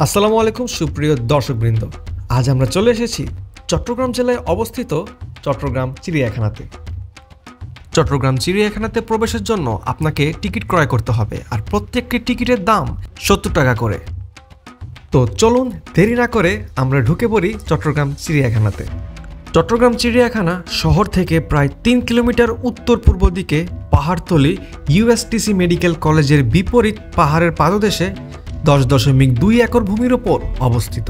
আসসালামু আলাইকুম সুপ্রিয় দর্শকবৃন্দ, আজ আমরা চলে এসেছি চট্টগ্রাম জেলায় অবস্থিত চট্টগ্রাম চিড়িয়াখানাতে। চট্টগ্রাম চিড়িয়াখানাতে প্রবেশের জন্য আপনাকে টিকিট ক্রয় করতে হবে, আর প্রত্যেকটি টিকিটের দাম 70 টাকা করে। তো চলুন দেরি না করে আমরা ঢুকে পড়ি চট্টগ্রাম চিড়িয়াখানাতে। চট্টগ্রাম চিড়িয়াখানা শহর থেকে প্রায় 3 কিলোমিটার উত্তর পূর্ব দিকে পাহাড়তলি ইউএসটিসি মেডিকেল কলেজের বিপরীত পাহাড়ের পাদদেশে 10.2 একর ভূমির ওপর অবস্থিত।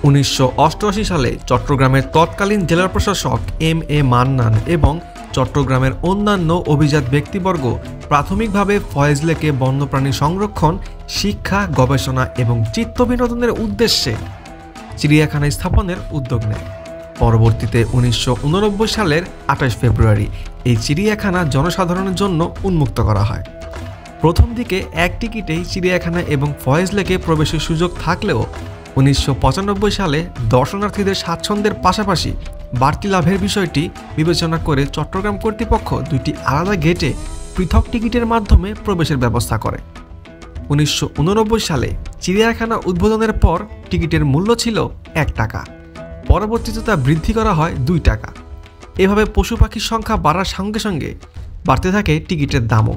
1988 সালে চট্টগ্রামের তৎকালীন জেলা প্রশাসক এম.এ. মান্নান এবং চট্টগ্রামের অন্যান্য অভিজাত ব্যক্তিবর্গ প্রাথমিকভাবে ফয়েজ লেকে বন্যপ্রাণী সংরক্ষণ, শিক্ষা, গবেষণা এবং চিত্তবিনোদনের উদ্দেশ্যে চিড়িয়াখানা স্থাপনের উদ্যোগ নেয়। পরবর্তীতে 1989 সালের 28 ফেব্রুয়ারি এই চিড়িয়াখানা জনসাধারণের জন্য উন্মুক্ত করা হয়। প্রথম দিকে এক টিকিটেই চিড়িয়াখানা এবং ফয়েজ লেকে প্রবেশের সুযোগ থাকলেও 1995 সালে দর্শনার্থীদের স্বাচ্ছন্দ্যের পাশাপাশি বাড়তি লাভের বিষয়টি বিবেচনা করে চট্টগ্রাম কর্তৃপক্ষ 2টি আলাদা গেটে পৃথক টিকিটের মাধ্যমে প্রবেশের ব্যবস্থা করে। 1989 সালে চিড়িয়াখানা উদ্বোধনের পর টিকিটের মূল্য ছিল 1 টাকা। পরবর্তীতে তা বৃদ্ধি করা হয় 2 টাকা। এভাবে পশু পাখির সংখ্যা বাড়ার সঙ্গে সঙ্গে বাড়তে থাকে টিকিটের দামও।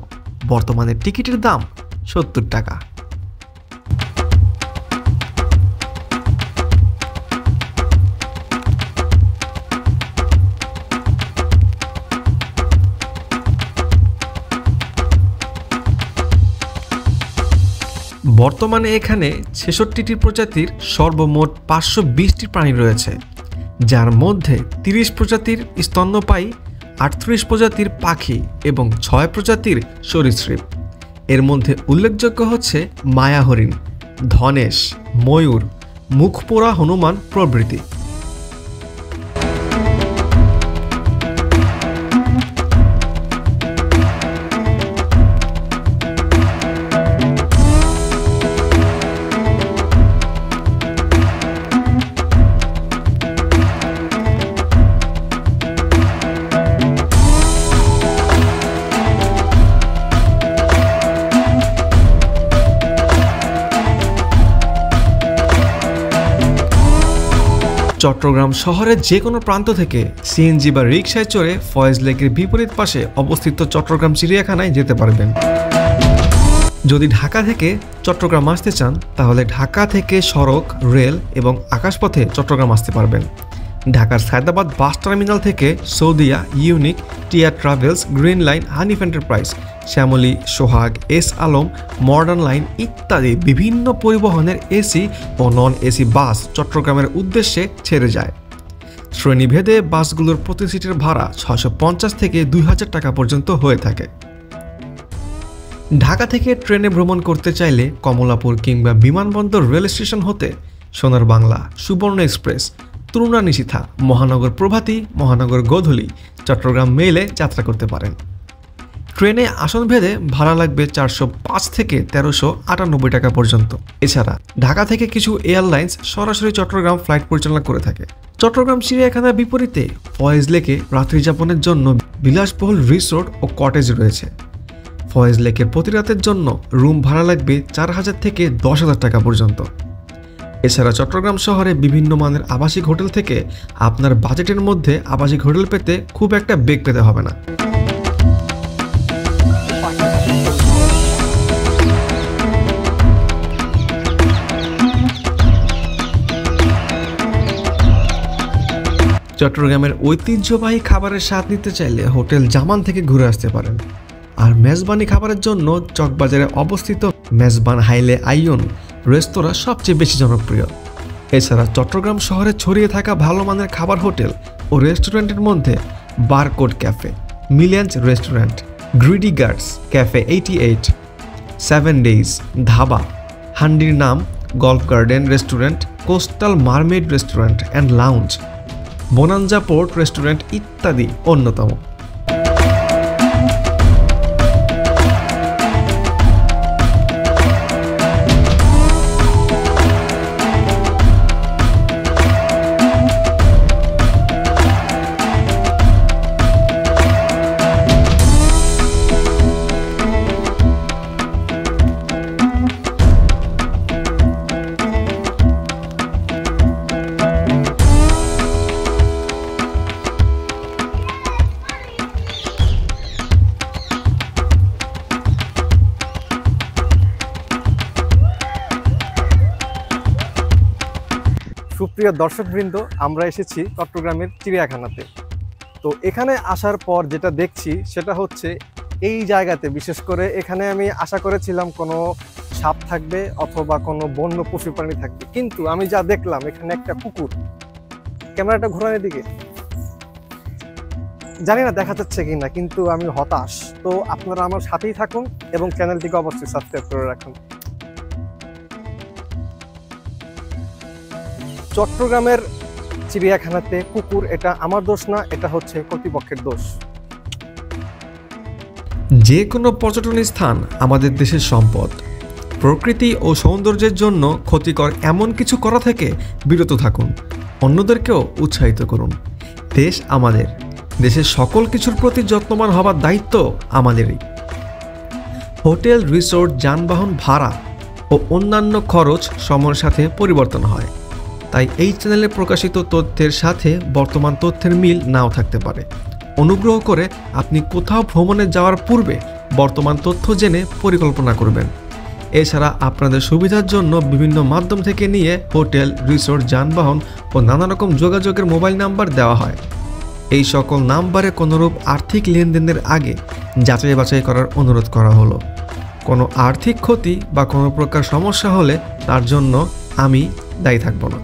বর্তমানে টিকিটের দাম 70 টাকা। বর্তমানে এখানে 66টি প্রজাতির সর্বমোট 520টি প্রাণী রয়েছে, যার মধ্যে 30 প্রজাতির স্তন্যপায়ী, 38 প্রজাতির পাখি এবং 6 প্রজাতির সরীসৃপ। এর মধ্যে উল্লেখযোগ্য হচ্ছে মায়া হরিণ, ধনেশ, ময়ূর, মুখপোড়া হনুমান প্রভৃতি। চট্টগ্রাম শহরের যে কোনো প্রান্ত থেকে সিএনজি বা রিকশায় চড়ে ফয়েজ লেকের বিপরীত পাশে অবস্থিত চট্টগ্রাম চিড়িয়াখানায় যেতে পারবেন। যদি ঢাকা থেকে চট্টগ্রাম আসতে চান তাহলে ঢাকা থেকে সড়ক, রেল এবং আকাশপথে চট্টগ্রাম আসতে পারবেন। ঢাকার সায়দাবাদ বাস টার্মিনাল থেকে Saudia, Unique, Tiya Travels, Green Line, Hanif Enterprise, Shyamoli, Sohag, S Alam, Modern Line ইত্যাদি বিভিন্ন পরিবহনের এসি ও নন এসি বাস চট্টগ্রামের উদ্দেশ্যে ছেড়ে যায়। শ্রেণীভেদে বাসগুলোর প্রতি সিটের ভাড়া 650 থেকে 2000 টাকা পর্যন্ত হয়ে থাকে। ঢাকা থেকে ট্রেনে ভ্রমণ করতে চাইলে কমলাপুর কিংবা বিমানবন্দর রেল স্টেশন হতে সোনার বাংলা, সুবর্ণ এক্সপ্রেস, তরুণা নিশিথা, মহানগর প্রভাতী, মহানগর গোধূলি, চট্টগ্রাম মেলে যাত্রা করতে পারেন। ট্রেনে আসন ভেদে ভাড়া লাগবে 405 থেকে 1398 টাকা পর্যন্ত। এছাড়া ঢাকা থেকে কিছু এয়ারলাইন্স সরাসরি চট্টগ্রাম ফ্লাইট পরিচালনা করে থাকে। চট্টগ্রাম চিড়িয়াখানার বিপরীতে ফয়েজ লেকে রাত্রি যাপনের জন্য বিলাসবহুল রিসোর্ট ও কটেজ রয়েছে। ফয়েজ লেকের প্রতি রাতের জন্য রুম ভাড়া লাগবে 4000 থেকে 10,000 টাকা পর্যন্ত। এছাড়া চট্টগ্রাম শহরে বিভিন্ন মানের আবাসিক হোটেল থেকে আপনার বাজেটের মধ্যে আবাসিক হোটেল পেতে খুব একটা বেগ পেতে হবে না। চট্টগ্রামের ঐতিহ্যবাহী খাবারের স্বাদ নিতে চাইলে হোটেল জামান থেকে ঘুরে আসতে পারেন। আর মেজবানি খাবারের জন্য চকবাজারে অবস্থিত মেজবান হাইলে আইয়ন রেস্তোরাঁ সবচেয়ে বেশি জনপ্রিয়। এছাড়া চট্টগ্রাম শহরে ছড়িয়ে থাকা ভালো মানের খাবার হোটেল ও রেস্টুরেন্টের মধ্যে Barcode Cafe, Millions Restaurant, Greedy Guards, Cafe 88, 7 Days, dhaba, হান্ডির নাম, Golf Garden Restaurant, Coastal Mermaid Restaurant and Lounge, Bonanza Port Restaurant ইত্যাদি অন্যতম। সুপ্রিয় দর্শকবৃন্দ, আমরা এসেছি চট্টগ্রামের চিড়িয়াখানাতে। তো এখানে আসার পর যেটা দেখছি সেটা হচ্ছে এই জায়গাতে, বিশেষ করে এখানে আমি আশা করেছিলাম কোনো সাপ থাকবে অথবা কোনো বন্য পশু প্রাণী থাকবে, কিন্তু আমি যা দেখলাম এখানে একটা কুকুর। ক্যামেরাটা ঘোরানোর দিকে, জানি না দেখা যাচ্ছে কিনা, কিন্তু আমি হতাশ। তো আপনারা আমার সাথেই থাকুন এবং চ্যানেলটিকে অবশ্যই সাবস্ক্রাইব করে রাখুন। চট্টগ্রামের চিড়িয়াখানাতে কুকুর, এটা আমার দোষ না, এটা হচ্ছে কর্তৃপক্ষের দোষ। যে কোনো পর্যটন স্থান আমাদের দেশের সম্পদ। প্রকৃতি ও সৌন্দর্যের জন্য ক্ষতিকর এমন কিছু করা থেকে বিরত থাকুন, অন্যদেরকেও উৎসাহিত করুন। দেশ আমাদের, দেশের সকল কিছুর প্রতি যত্নবান হবার দায়িত্ব আমাদেরই। হোটেল, রিসোর্ট, যানবাহন ভাড়া ও অন্যান্য খরচ সময়ের সাথে পরিবর্তন হয়, তাই এই চ্যানেলে প্রকাশিত তথ্যের সাথে বর্তমান তথ্যের মিল নাও থাকতে পারে। অনুগ্রহ করে আপনি কোথাও ভ্রমণে যাওয়ার পূর্বে বর্তমান তথ্য জেনে পরিকল্পনা করবেন। এছাড়া আপনাদের সুবিধার জন্য বিভিন্ন মাধ্যম থেকে নিয়ে হোটেল, রিসোর্ট, যানবাহন ও নানা রকম যোগাযোগের মোবাইল নাম্বার দেওয়া হয়। এই সকল নাম্বারে কোনোরূপ আর্থিক লেনদেনের আগে যাচাই বাছাই করার অনুরোধ করা হলো। কোনো আর্থিক ক্ষতি বা কোনো প্রকার সমস্যা হলে তার জন্য আমি দায়ী থাকব না।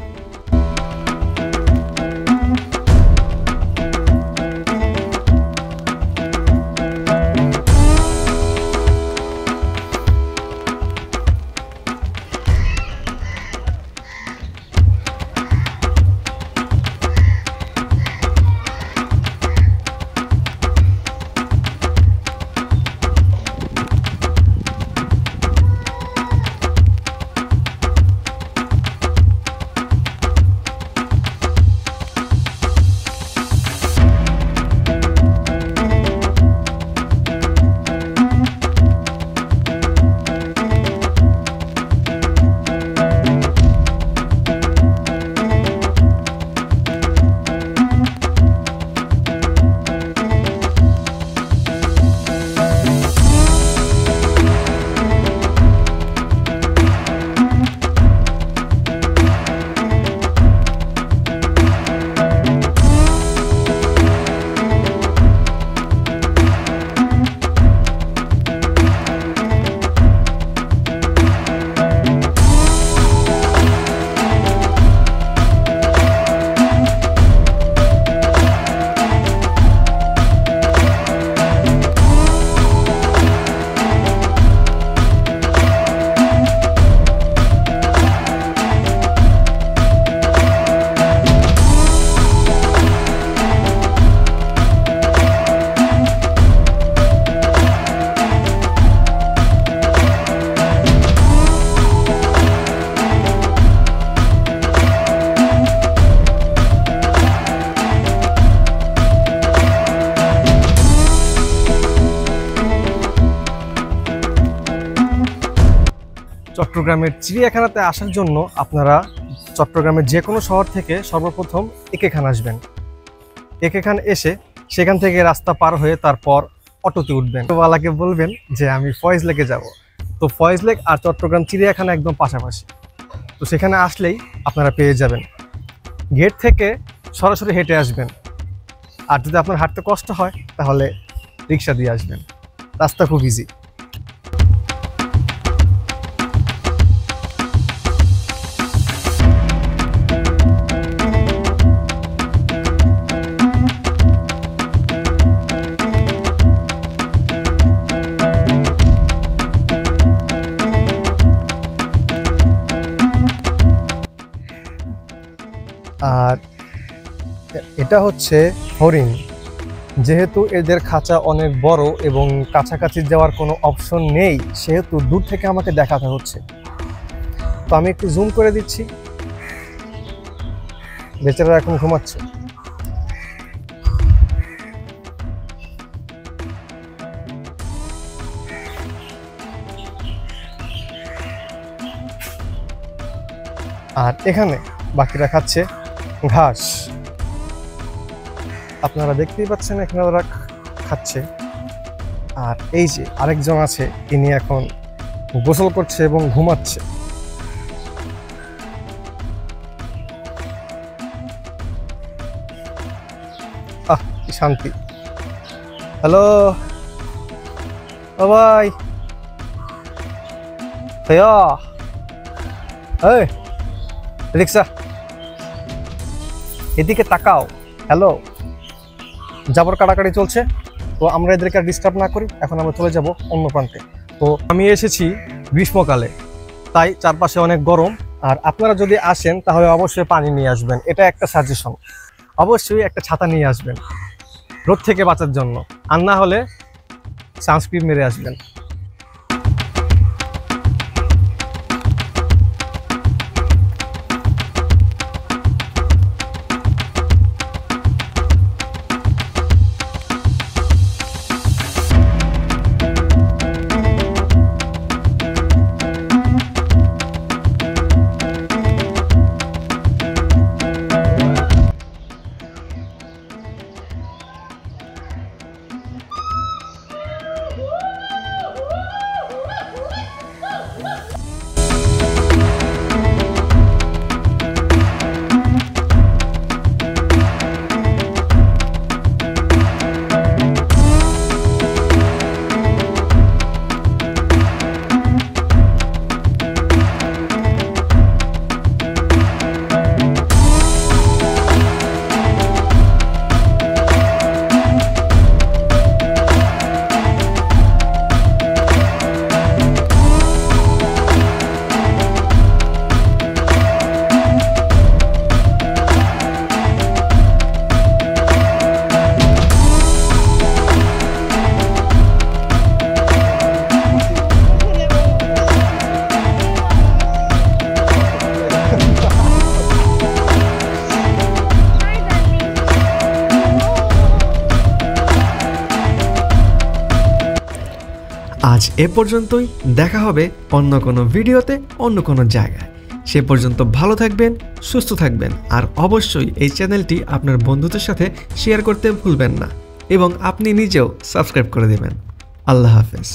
চট্টগ্রামের চিড়িয়াখানাতে আসার জন্য আপনারা চট্টগ্রামের যে কোনো শহর থেকে সর্বপ্রথম একে খান আসবেন। একে খান এসে সেখান থেকে রাস্তা পার হয়ে তারপর অটোতে উঠবেন। অটোওয়ালাকে বলবেন যে আমি ফয়েজ লেকে যাব। তো ফয়েজ লেক আর চট্টগ্রাম চিড়িয়াখানা একদম পাশাপাশি, তো সেখানে আসলেই আপনারা পেয়ে যাবেন। গেট থেকে সরাসরি হেঁটে আসবেন, আর যদি আপনার হাঁটতে কষ্ট হয় তাহলে রিক্সা দিয়ে আসবেন। রাস্তা খুব ইজি। এটা হচ্ছে হরিণ। যেহেতু এদের খাঁচা অনেক বড় এবং কাছাকাছি যাওয়ার কোনো অপশন নেই, সেহেতু দূর থেকে আমাকে দেখাতে হচ্ছে। তো আমি একটু জুম করে দিচ্ছি। বেচারা এখন ঘুমাচ্ছে। আর এখানে বাকিরা খাচ্ছে ঘাস। আপনারা দেখতেই পাচ্ছেন এখানে ওরা খাচ্ছে। আর এই যে আরেকজন আছে, তিনি এখন গোসল করছে এবং ঘুমাচ্ছে। আহ, কি শান্তি। হ্যালো, ও ভাই, এই রিক্সা, এদিকে তাকাও। হ্যালো, জাবর কাটাকাটি চলছে, তো আমরা এদেরকে আর ডিস্টার্ব না করি। এখন আমরা চলে যাব অন্য প্রান্তে। তো আমি এসেছি গ্রীষ্মকালে, তাই চারপাশে অনেক গরম। আর আপনারা যদি আসেন তাহলে অবশ্যই পানি নিয়ে আসবেন, এটা একটা সাজেশন। অবশ্যই একটা ছাতা নিয়ে আসবেন রোদ থেকে বাঁচার জন্য, আর না হলে সানস্ক্রিন মেরে আসবেন। আজ এ পর্যন্তই, দেখা হবে অন্য কোনো ভিডিওতে অন্য কোনো জায়গায়। সে পর্যন্ত ভালো থাকবেন, সুস্থ থাকবেন, আর অবশ্যই এই চ্যানেলটি আপনার বন্ধুদের সাথে শেয়ার করতে ভুলবেন না এবং আপনি নিজেও সাবস্ক্রাইব করে দেবেন। আল্লাহ হাফেজ।